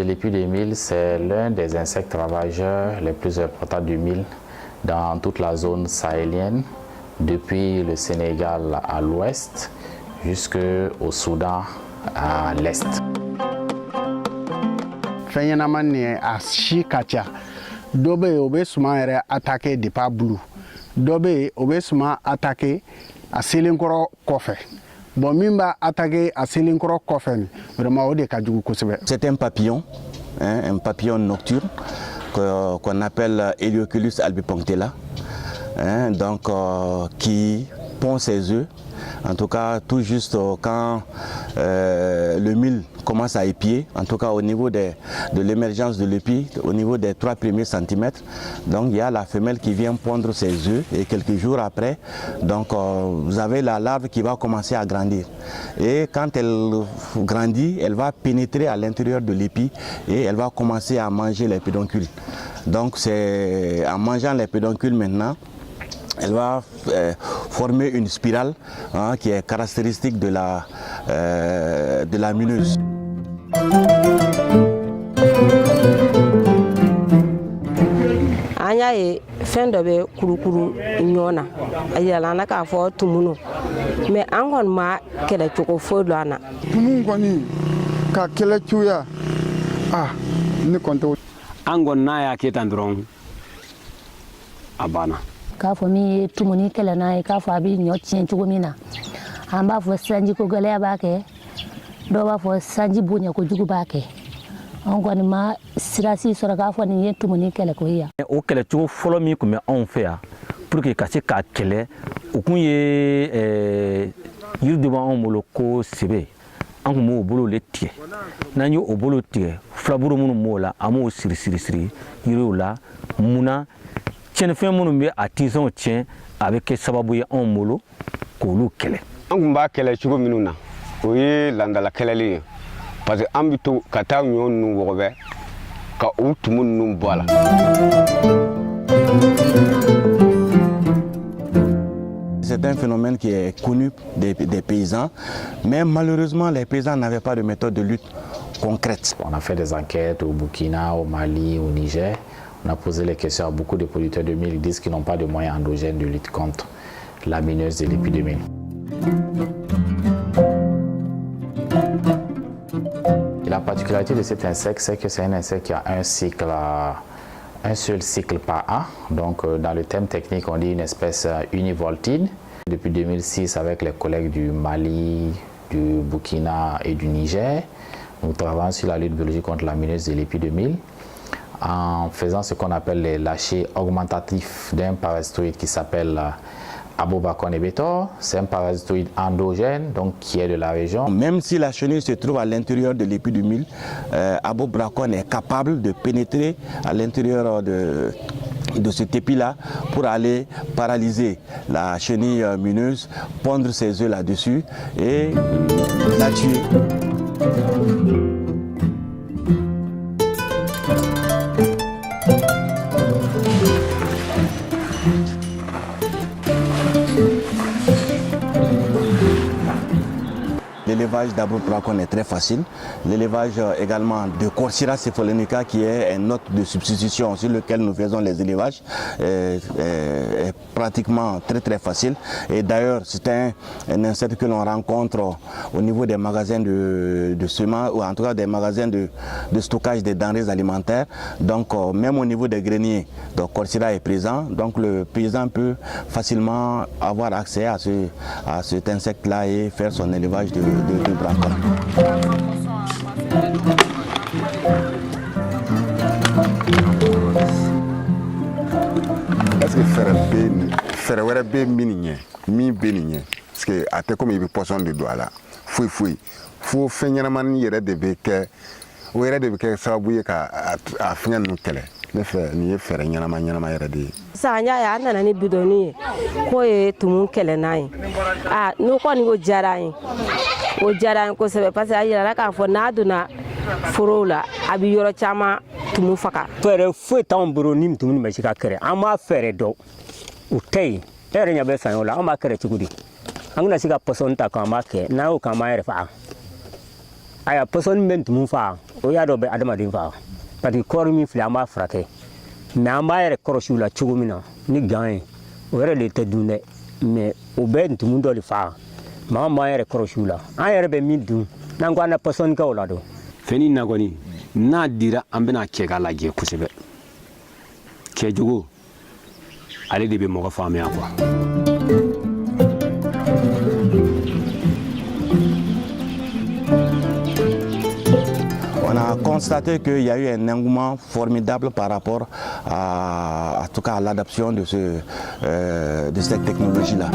l'épidémie, c'est l'un des insectes ravageurs les plus importants du mil dans toute la zone sahélienne, depuis le Sénégal à l'ouest jusqu'au Soudan à l'est. Fɛn ni a si ka ca dɔ bɛ yen o bɛ suma yɛrɛ attaqué depuis a bulu dɔ bɛ yen o bɛ suma attaqué a selenkɔrɔ kɔfɛ bon min b'a attaqué a selenkɔrɔ kɔfɛ ni vraiment o de ka jugu kosɛbɛ. C'est un papillon, hein, un papillon nocturne qu'on appelle Helioculus albipunctella, hein, donc qui pond ses œufs. En tout cas, tout juste quand le mil commence à épier, en tout cas au niveau de l'émergence de l'épi, au niveau des 3 premiers centimètres, donc il y a la femelle qui vient pondre ses œufs et quelques jours après, donc vous avez la larve qui va commencer à grandir. Et quand elle grandit, elle va pénétrer à l'intérieur de l'épi et elle va commencer à manger les pédoncules. Donc c'est en mangeant les pédoncules maintenant, elle va former une spirale, hein, qui est caractéristique de la mineuse. An y'a ye fɛn dɔ bɛ kurukuru ɲɔgɔn na a yɛlɛla na k'a fɔ tumu mais an kɔni ma kɛlɛcogo foyi dɔn an na. Tumu kɔni ka kɛlɛ cogoya ne kɔni t'o. An kɔni n'a y'a kɛ tan dɔrɔn a banna. K'a fɔ min ye tumuni kɛlɛ n'a ye k'a fɔ a bɛ ɲɔ tiɲɛ cogo min na an b'a fɔ sanji ko gɛlɛya b'a kɛ dɔw b'a fɔ sanji bonya kojugu b'a kɛ an kɔni ma sirasi sɔrɔ k'a fɔ nin ye tumuni kɛlɛ ko ye yan. O kɛlɛcogo fɔlɔ min tun bɛ anw fɛ yan pour que ka se k'a kɛlɛ o kun ye yiri dɔ b'anw bolo ko sebe an tun b'o bolo le tigɛ n'an y'o bolo tigɛ filaburu minnu b'o la an b'o siri yiriw la munna tiɲɛnifɛn minnu bɛ a tinsɔnw tiɲɛ a bɛ kɛ sababu ye anw bolo k'olu kɛlɛ. An kun b'a kɛlɛ cogo minnu na o ye landala kɛlɛli ye parce que an bɛ to ka taa ɲɔ ninnu wɔgɔbɛ ka u tumu ninnu bɔ a la. C'est un phénomène qui est connu des paysans, mais malheureusement les paysans n'avaient pas de méthode de lutte concrète. On a fait des enquêtes au Burkina, au Mali, au Niger. On a posé les questions à beaucoup de producteurs de mil. Ils disent qu'ils n'ont pas de moyens endogènes de lutte contre la mineuse de l'épidémie. La particularité de cet insecte, c'est que c'est un insecte qui a un seul cycle par an. Donc dans le thème technique, on dit une espèce univoltine. Depuis 2006, avec les collègues du Mali, du Burkina et du Niger, nous travaillons sur la lutte biologique contre la mineuse de l'épidémie en faisant ce qu'on appelle les lâchers augmentatifs d'un parasitoïde qui s'appelle Abobracon ebetor. C'est un parasitoïde endogène, donc qui est de la région. Même si la chenille se trouve à l'intérieur de l'épi du mil, Abobracon est capable de pénétrer à l'intérieur de cet épi-là pour aller paralyser la chenille mineuse, pondre ses œufs là-dessus et la tuer. L'élevage d'Abobracon est très facile. L'élevage également de Corsira cephalonica, qui est un hôte de substitution sur lequel nous faisons les élevages, est pratiquement très facile. Et d'ailleurs, c'est un insecte que l'on rencontre au niveau des magasins de semences, ou en tout cas des magasins de stockage des denrées alimentaires. Donc même au niveau des greniers, donc Corsira est présent. Donc le paysan peut facilement avoir accès à cet insecte-là et faire son élevage de bracon. Est-ce que faire wɛrɛ bɛ min ɲɛ min bɛ nin ɲɛ parce que a tɛ komi I bɛ pɔsɔn de don a la foyi fo fɛn ɲɛnamani yɛrɛ de bɛ kɛ o yɛrɛ de bɛ kɛ sababu ye ka a fɛngɛ ninnu kɛlɛ. Ne fɛ nin ye fɛɛrɛ ɲɛnama yɛrɛ de ye. Sisan y'a ye an nana ni bidɔnni ye k'o ye tumu kɛlɛ n'a ye n'o kɔni ko diyara an ye o diyara an ye kosɛbɛ parce que a yirala k'a fɔ n'a donna forow la a bɛ yɔrɔ caman tumu faga. Fɛɛrɛ foyi t'anw bolo ni tumu nin bɛ se ka kɛlɛ an b'a fɛɛrɛ dɔn o tɛ yen e yɛrɛ ɲɛ bɛ saɲɔ la an b'a kɛlɛ cogo di an bɛna se ka pɔsɔni ta k'an b'a kɛ n'an y'o k'an b'a yɛrɛ faga aya personne men tumun fa o ya do be adamaden fa parce que corps mi fili an b'a furakɛ mais an b'a yɛrɛ kɔrɔsi la cogo min na ni gan ye o yɛrɛ de tɛ dun dɛ mais o bɛɛ tumun dɔ de fa mais an b'an yɛrɛ kɔrɔsi la an yɛrɛ bɛ min dun n'an ko an na personne kɛ o la dɔn fɛn na kɔni n'a dira an bɛna cɛ k'a lajɛ kosɛbɛ cɛjogo ale de bɛ mɔgɔ faamuya quoi. On a constaté qu'il y a eu un engouement formidable par rapport à tout cas à l'adoption de cette technologie-là.